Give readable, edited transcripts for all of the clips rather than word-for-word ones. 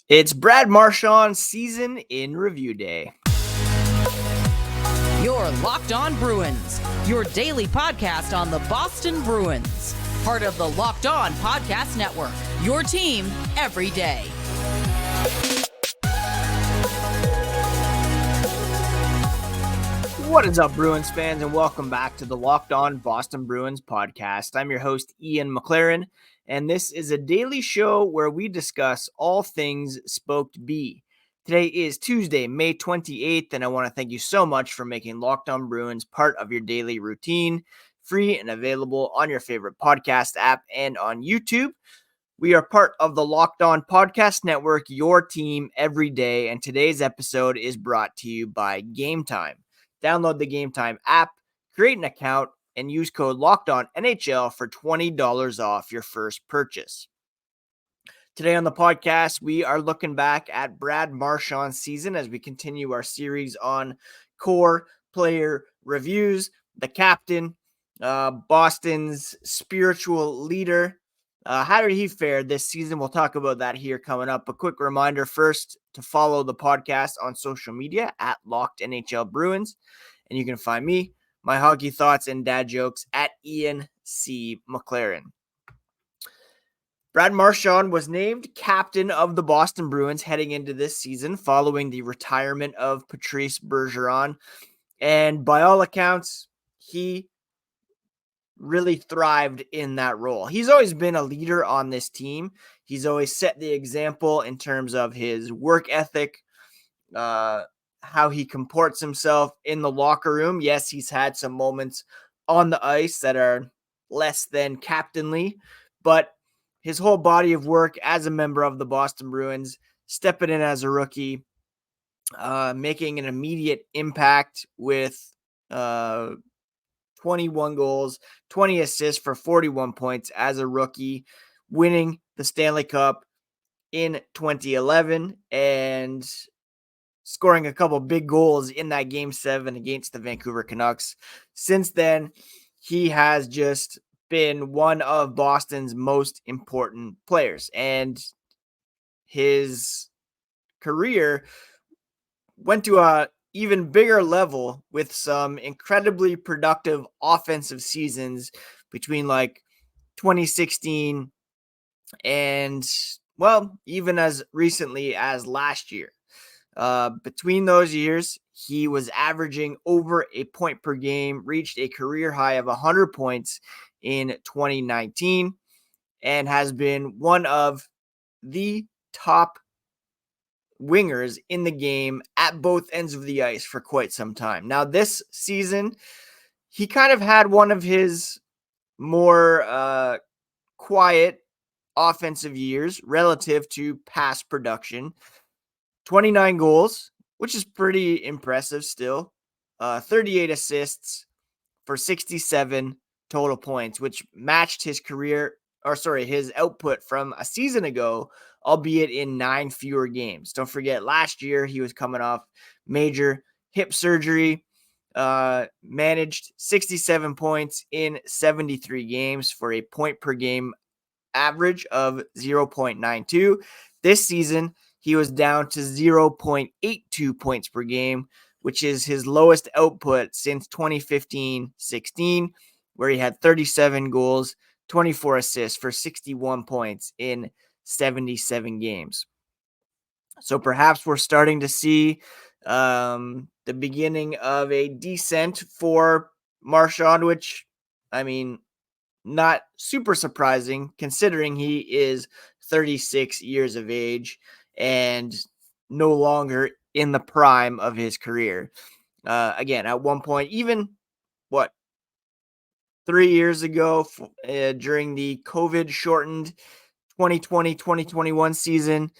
It's Brad Marchand season in review day. You're Locked On Bruins, your daily podcast on the Boston Bruins. Part of the Locked On Podcast Network, your team every day. What is up, Bruins fans, and welcome back to the Locked On Boston Bruins podcast. I'm your host, Ian McLaren, and this is a daily show where we discuss all things Spoked B. Today is Tuesday, May 28th, and I want to thank you so much for making Locked On Bruins part of your daily routine, free and available on your favorite podcast app and on YouTube. We are part of the Locked On Podcast Network, your team every day, and today's episode is brought to you by Game Time. Download the Game Time app, create an account, and use code LOCKEDONNHL for $20 off your first purchase. Today on the podcast, we are looking back at Brad Marchand's season as we continue our series on core player reviews. The captain, Boston's spiritual leader. How did he fare this season? We'll talk about that here coming up. A quick reminder first to follow the podcast on social media at Locked NHL Bruins. And you can find me, my hockey thoughts and dad jokes at Ian C. McLaren. Brad Marchand was named captain of the Boston Bruins heading into this season following the retirement of Patrice Bergeron. And by all accounts, he really thrived in that role. He's always been a leader on this team. He's always set the example in terms of his work ethic, how he comports himself in the locker room. Yes, he's had some moments on the ice that are less than captainly, but his whole body of work as a member of the Boston Bruins, stepping in as a rookie, making an immediate impact with 21 goals, 20 assists for 41 points as a rookie, winning the Stanley Cup in 2011 and scoring a couple big goals in that Game 7 against the Vancouver Canucks. Since then, he has just been one of Boston's most important players, and his career went to a even bigger level with some incredibly productive offensive seasons between like 2016 and, well, even as recently as last year. Between those years, he was averaging over a point per game, reached a career high of 100 points in 2019, and has been one of the top wingers in the game at both ends of the ice for quite some time. Now, this season, he kind of had one of his more quiet offensive years relative to past production. 29 goals, which is pretty impressive still. 38 assists for 67 total points, which matched his his output from a season ago, albeit in 9 fewer games. Don't forget, last year he was coming off major hip surgery, managed 67 points in 73 games for a point per game average of 0.92. This season, he was down to 0.82 points per game, which is his lowest output since 2015-16, where he had 37 goals, 24 assists for 61 points in 77 games. So perhaps we're starting to see the beginning of a descent for Marchand, which, I mean, not super surprising considering he is 36 years of age and no longer in the prime of his career. Again, at one point, even 3 years ago, during the COVID shortened 2020-2021 season,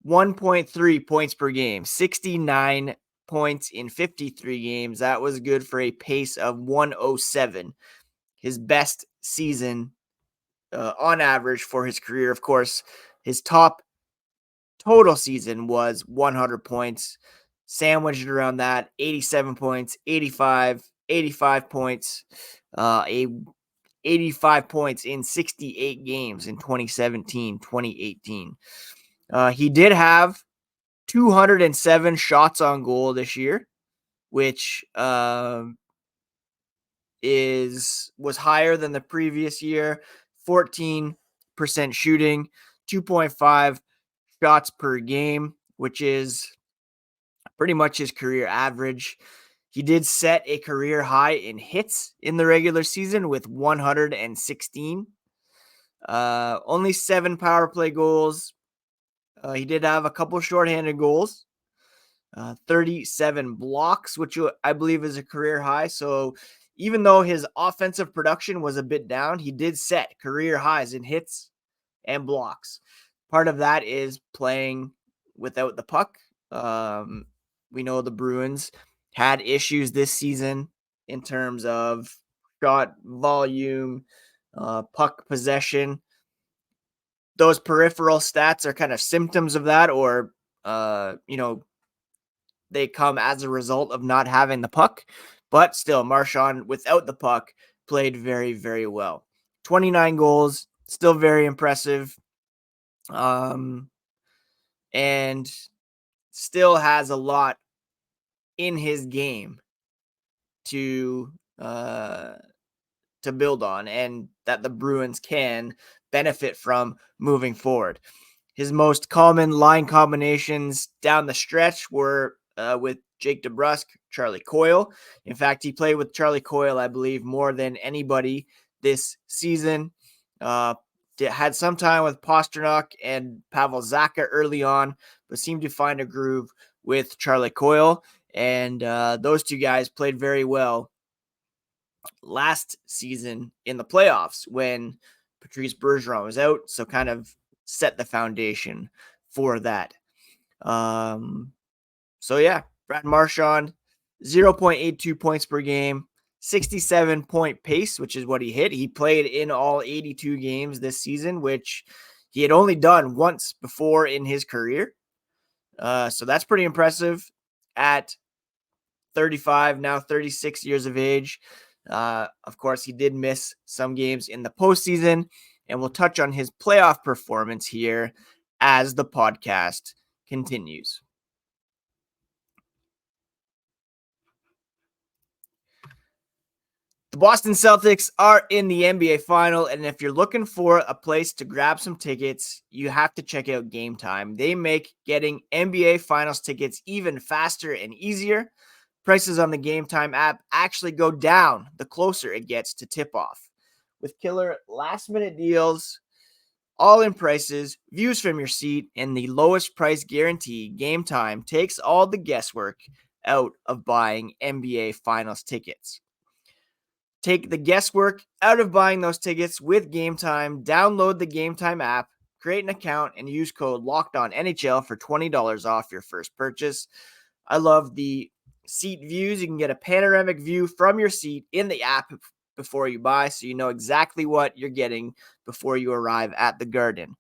1.3 points per game, 69 points in 53 games. That was good for a pace of 107. His best season on average for his career. Of course, his top total season was 100 points, sandwiched around that, 87 points, 85 points, 85 points in 68 games in 2017, 2018. He did have 207 shots on goal this year, which was higher than the previous year. 14% shooting, 2.5 shots per game, which is pretty much his career average. He did set a career high in hits in the regular season with 116. Only 7 power play goals. He did have a couple shorthanded goals. 37 blocks, which I believe is a career high. So even though his offensive production was a bit down, he did set career highs in hits and blocks. Part of that is playing without the puck. We know the Bruins had issues this season in terms of shot volume, puck possession. Those peripheral stats are kind of symptoms of that, or, they come as a result of not having the puck. But still, Marchand, without the puck, played very, very well. 29 goals, still very impressive. And still has a lot in his game to build on, and that the Bruins can benefit from moving forward. His most common line combinations down the stretch were with Jake DeBrusk, Charlie Coyle. In fact, he played with Charlie Coyle, I believe, more than anybody this season. Had some time with Pastrnak and Pavel Zacha early on, but seemed to find a groove with Charlie Coyle. And those two guys played very well last season in the playoffs when Patrice Bergeron was out. So kind of set the foundation for that. So yeah, Brad Marchand, 0.82 points per game, 67-point pace, which is what he hit. He played in all 82 games this season, which he had only done once before in his career. So that's pretty impressive at 35, now 36 years of age. Of course, he did miss some games in the postseason, and we'll touch on his playoff performance here as the podcast continues. The Boston Celtics are in the NBA final, and if you're looking for a place to grab some tickets, you have to check out Game Time. They make getting NBA finals tickets even faster and easier. Prices on the Game Time app actually go down the closer it gets to tip-off. With killer last-minute deals, all-in prices, views from your seat, and the lowest price guarantee, Game Time takes all the guesswork out of buying NBA finals tickets. Take the guesswork out of buying those tickets with Game Time. Download the Game Time app, create an account, and use code LOCKEDONNHL for $20 off your first purchase. I love the seat views. You can get a panoramic view from your seat in the app before you buy, so you know exactly what you're getting before you arrive at the Garden.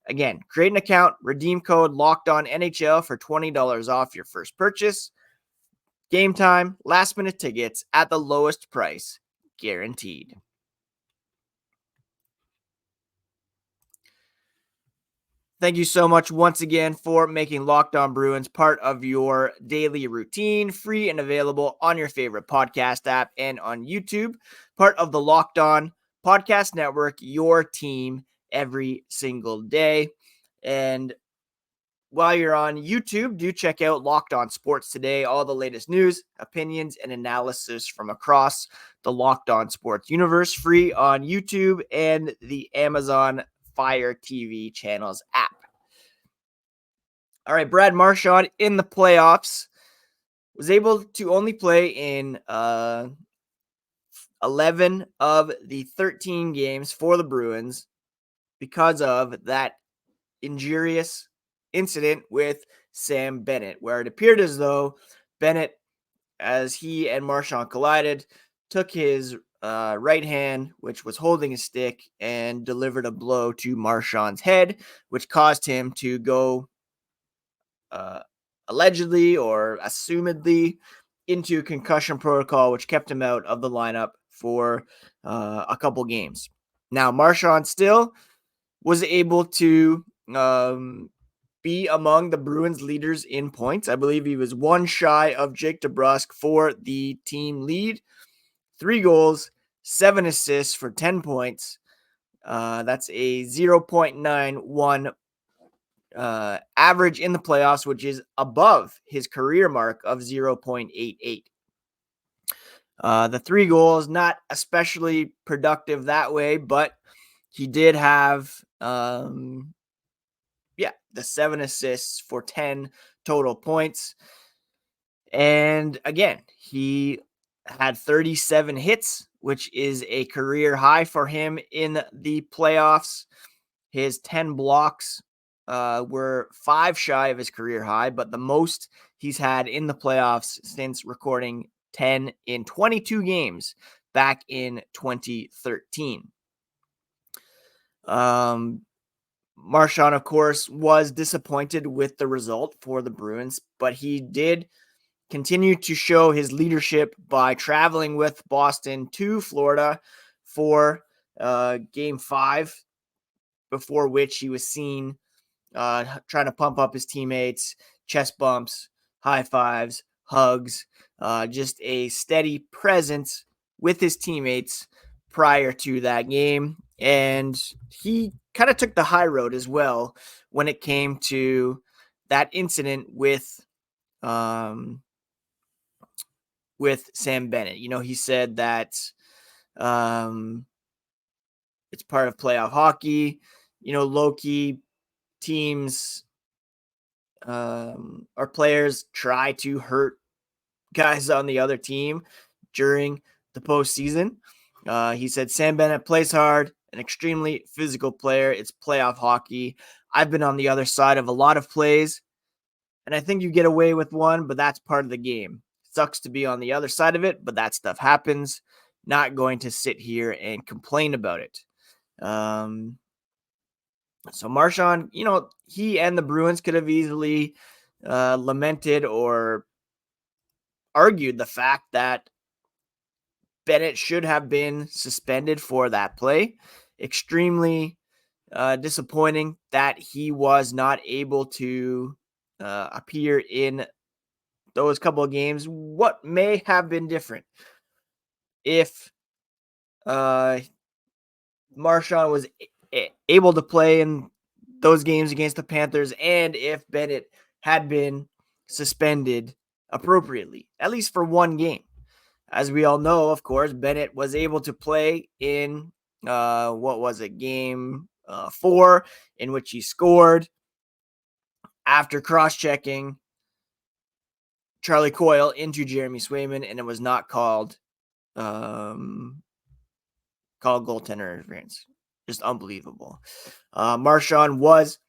Again, create an account, redeem code LOCKEDONNHL for $20 off your first purchase. Game Time, last minute tickets at the lowest price, guaranteed. Thank you so much once again for making Locked On Bruins part of your daily routine, free and available on your favorite podcast app and on YouTube, part of the Locked On Podcast Network, your team every single day. And while you're on YouTube, do check out Locked On Sports Today, all the latest news, opinions, and analysis from across the Locked On Sports universe, free on YouTube and the Amazon Fire TV channels app. All right, Brad Marchand in the playoffs was able to only play in 11 of the 13 games for the Bruins because of that injurious incident with Sam Bennett, where it appeared as though Bennett, as he and Marchand collided, took his right hand, which was holding a stick, and delivered a blow to Marchand's head, which caused him to go allegedly or assumedly into concussion protocol, which kept him out of the lineup for a couple games. Now, Marchand still was able to be among the Bruins leaders in points. I believe he was one shy of Jake DeBrusk for the team lead. 3 goals, 7 assists for 10 points. That's a 0.91 average in the playoffs, which is above his career mark of 0.88. The 3 goals, not especially productive that way, but he did have, the 7 assists for 10 total points. And again, he had 37 hits, which is a career high for him in the playoffs. His 10 blocks were 5 shy of his career high, but the most he's had in the playoffs since recording 10 in 22 games back in 2013. Marchand, of course, was disappointed with the result for the Bruins, but he did continue to show his leadership by traveling with Boston to Florida for Game 5, before which he was seen trying to pump up his teammates, chest bumps, high fives, hugs, just a steady presence with his teammates prior to that game. And he kind of took the high road as well when it came to that incident with Sam Bennett. You know, he said that it's part of playoff hockey. You know, low-key teams or players try to hurt guys on the other team during the postseason. He said Sam Bennett plays hard, an extremely physical player. It's playoff hockey. I've been on the other side of a lot of plays, and I think you get away with one, but that's part of the game. Sucks to be on the other side of it, but that stuff happens. Not going to sit here and complain about it. So Marchand, you know, he and the Bruins could have easily lamented or argued the fact that Bennett should have been suspended for that play. Extremely disappointing that he was not able to appear in those couple of games. What may have been different if Marchand was able to play in those games against the Panthers, and if Bennett had been suspended appropriately, at least for one game. As we all know, of course, Bennett was able to play in game 4, in which he scored after cross-checking Charlie Coyle into Jeremy Swayman, and it was not called goaltender interference. Just unbelievable. Marchand was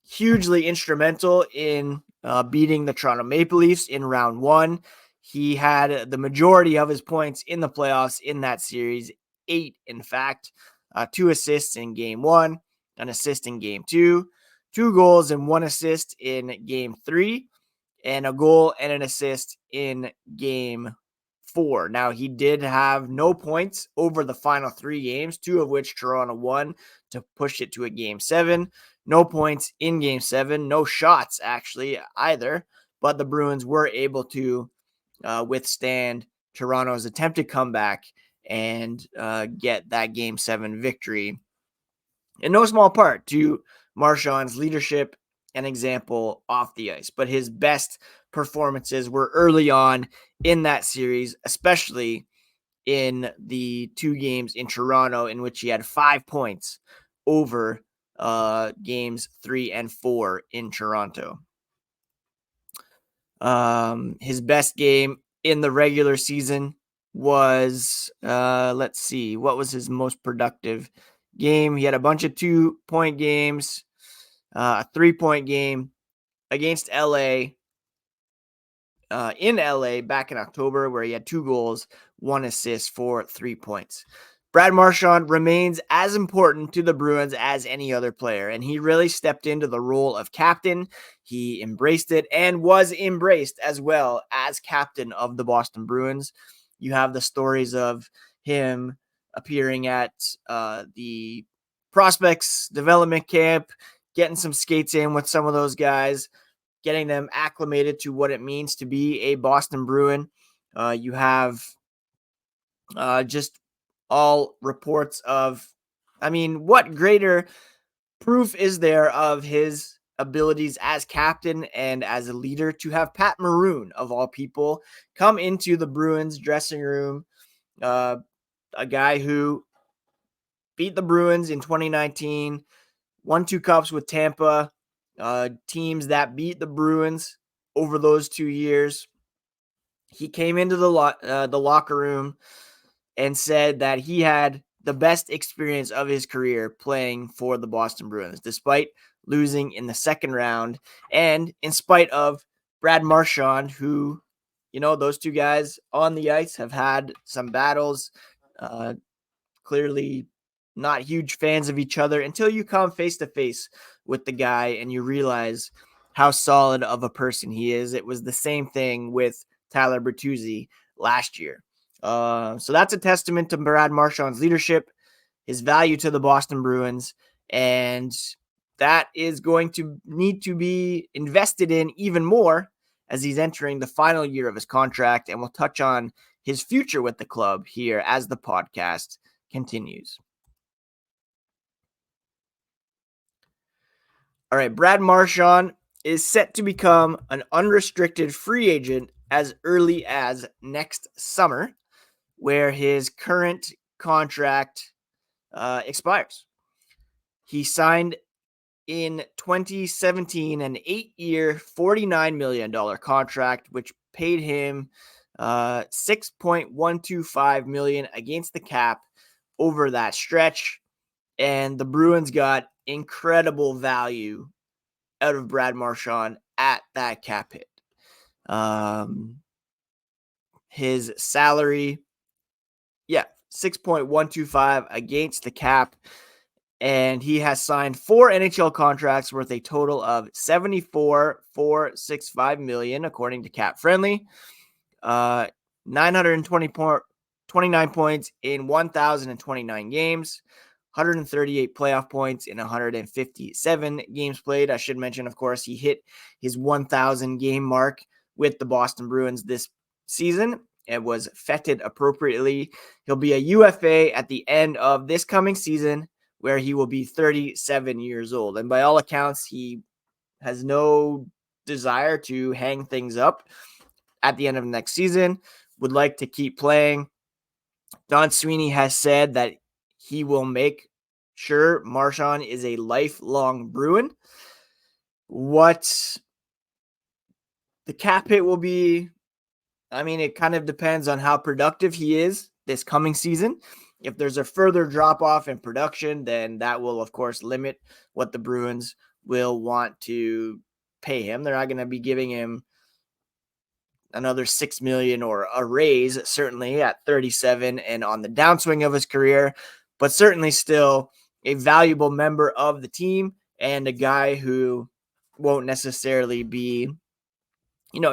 hugely instrumental in beating the Toronto Maple Leafs in round 1. He had the majority of his points in the playoffs in that series, 8 in fact, 2 assists in game 1, an assist in game 2, 2 goals and 1 assist in game 3, and a goal and an assist in game 4. Now, he did have no points over the final 3 games, 2 of which Toronto won to push it to a game 7. No points in game 7, no shots actually either, but the Bruins were able to withstand Toronto's attempted comeback and get that game 7 victory. In no small part to Marchand's leadership and example off the ice, but his best performances were early on in that series, especially in the 2 games in Toronto in which he had 5 points over games 3 and 4 in Toronto. His best game in the regular season was, let's see, what was his most productive game? He had a bunch of 2-point games, a 3-point game against LA, in LA back in October, where he had 2 goals, 1 assist for 3 points. Brad Marchand remains as important to the Bruins as any other player, and he really stepped into the role of captain. He embraced it and was embraced as well as captain of the Boston Bruins. You have the stories of him appearing at the prospects development camp getting some skates in with some of those guys, getting them acclimated to what it means to be a Boston Bruin. You have just all reports of, what greater proof is there of his abilities as captain and as a leader to have Pat Maroon, of all people, come into the Bruins dressing room, a guy who beat the Bruins in 2019, won 2 cups with Tampa, teams that beat the Bruins over those 2 years. He came into the locker room and said that he had the best experience of his career playing for the Boston Bruins, despite losing in the second round and in spite of Brad Marchand, who, those two guys on the ice have had some battles, clearly not huge fans of each other until you come face to face with the guy and you realize how solid of a person he is. It was the same thing with Tyler Bertuzzi last year. So that's a testament to Brad Marchand's leadership, his value to the Boston Bruins, and that is going to need to be invested in even more as he's entering the final year of his contract, and we'll touch on his future with the club here as the podcast continues. All right, Brad Marchand is set to become an unrestricted free agent as early as next summer, where his current contract expires. He signed in 2017 an 8-year, $49 million contract, which paid him $6.125 million against the cap over that stretch. And the Bruins got incredible value out of Brad Marchand at that cap hit. His salary, 6.125 against the cap. And he has signed 4 NHL contracts worth a total of $74.465 million, according to Cap Friendly. 929 points in 1,029 games, 138 playoff points in 157 games played. I should mention, of course, he hit his 1,000 game mark with the Boston Bruins this season and was feted appropriately. He'll be a UFA at the end of this coming season, where he will be 37 years old. And by all accounts, he has no desire to hang things up at the end of next season, would like to keep playing. Don Sweeney has said that he will make sure Marchand is a lifelong Bruin. What the cap hit will be, it kind of depends on how productive he is this coming season. If there's a further drop-off in production, then that will, of course, limit what the Bruins will want to pay him. They're not going to be giving him another $6 million or a raise, certainly at 37 and on the downswing of his career, but certainly still a valuable member of the team and a guy who won't necessarily be,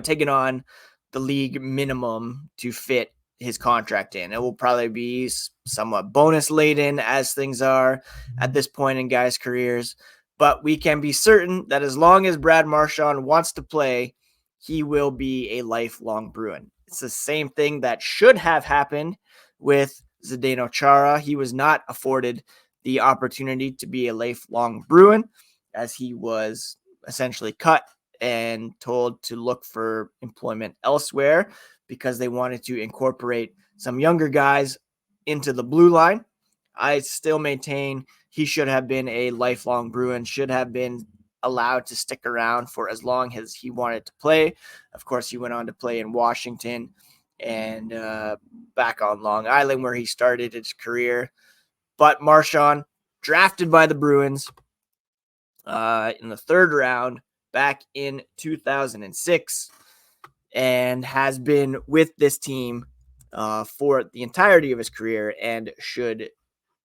taking on the league minimum to fit his contract in. It will probably be somewhat bonus laden as things are at this point in guys' careers, but we can be certain that as long as Brad Marchand wants to play, he will be a lifelong Bruin. It's the same thing that should have happened with Zdeno Chara. He was not afforded the opportunity to be a lifelong Bruin, as he was essentially cut and told to look for employment elsewhere because they wanted to incorporate some younger guys into the blue line. I still maintain he should have been a lifelong Bruin, should have been allowed to stick around for as long as he wanted to play. Of course, he went on to play in Washington and back on Long Island, where he started his career. But Marchand, drafted by the Bruins in the 3rd round back in 2006, and has been with this team for the entirety of his career and should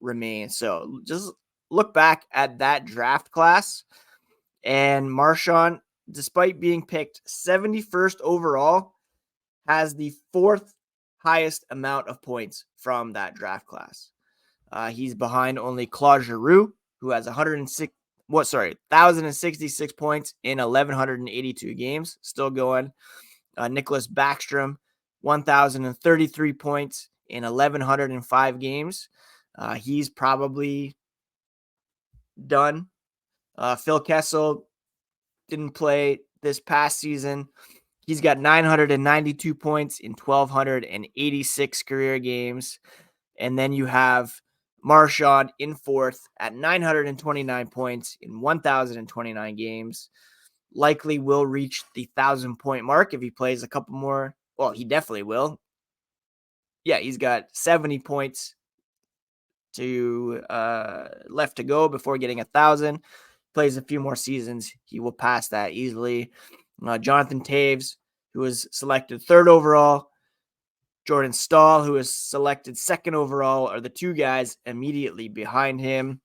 remain so. Just look back at that draft class, and Marchand, despite being picked 71st overall, has the 4th highest amount of points from that draft class. He's behind only Claude Giroux, who has 1,066 points in 1,182 games. Still going. Nicholas Backstrom, 1,033 points in 1,105 games. He's probably done. Phil Kessel didn't play this past season. He's got 992 points in 1,286 career games. And then you have Marchand in fourth at 929 points in 1,029 games. Likely will reach the 1,000-point mark if he plays a couple more. Well, he definitely will. Yeah, he's got 70 points to left to go before getting 1,000. Plays a few more seasons, he will pass that easily. Jonathan Taves, who was selected third overall, Jordan Stahl, who was selected second overall, are the two guys immediately behind him.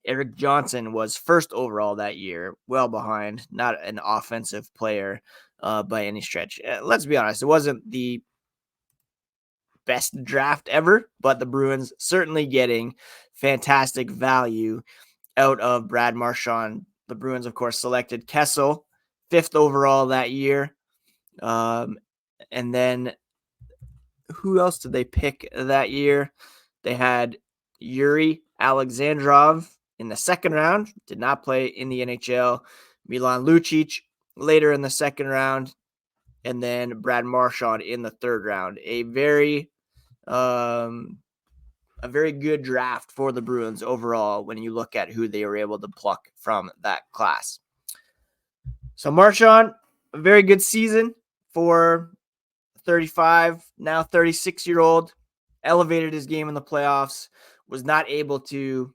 Eric Johnson was first overall that year, well behind, not an offensive player by any stretch. Let's be honest, it wasn't the best draft ever, but the Bruins certainly getting fantastic value out of Brad Marchand. The Bruins, of course, selected Kessel, fifth overall that year. And then who else did they pick that year? They had Yuri Alexandrov in the second round, did not play in the NHL. Milan Lucic later in the second round, and then Brad Marchand in the third round. A very good draft for the Bruins overall when you look at who they were able to pluck from that class. So Marchand, a very good season for 35, now 36-year-old, elevated his game in the playoffs, was not able to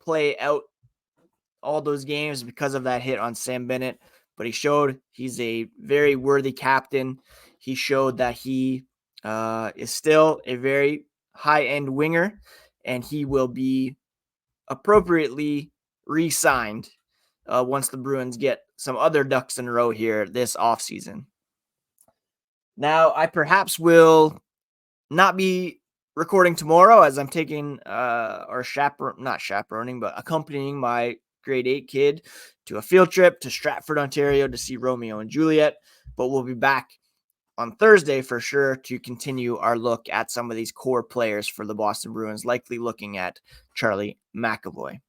play out all those games because of that hit on Sam Bennett, but he showed he's a very worthy captain. He showed that he is still a very high-end winger, and he will be appropriately re-signed once the Bruins get some other ducks in a row here this offseason. Now, I perhaps will not be recording tomorrow as I'm taking not chaperoning, but accompanying my grade 8 kid to a field trip to Stratford, Ontario to see Romeo and Juliet. But we'll be back on Thursday for sure to continue our look at some of these core players for the Boston Bruins, likely looking at Charlie McAvoy.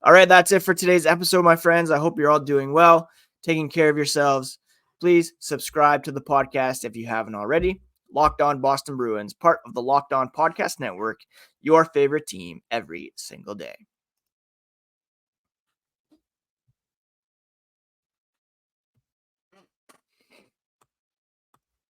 All right, that's it for today's episode, my friends. I hope you're all doing well, taking care of yourselves. Please subscribe to the podcast if you haven't already. Locked On Boston Bruins, part of the Locked On Podcast Network, your favorite team every single day.